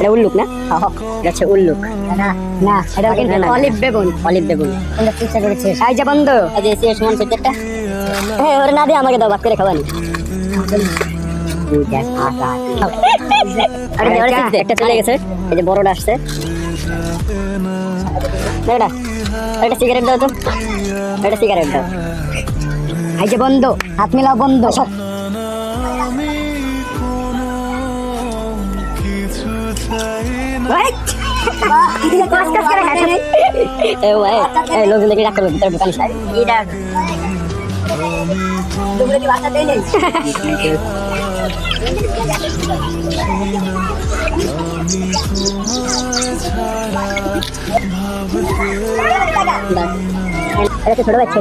এটা উল্লুক না? এটা হচ্ছে উল্লুক। না না, এটা কিন্তু অলিভ বেগুন। অলিভ বেগুন। কোনটা চেষ্টা করেছিস? এই যে বন্ধু, এই যে সিএস মন সেটটা। হ্যাঁ, ওরে না দিয়ে আমাকে দাও, ভাগ করে খাওয়ানি। একটা চলে গেছে, এই যে বড়টা আসছে। এটা একটা সিগারেট দাও তো, একটা সিগারেট দাও। এই যে বন্ধু, হাত মিলাও বন্ধু। লোকজন দেখে রাগ করবে, ভিতরে দোকান ছোট বাচ্চা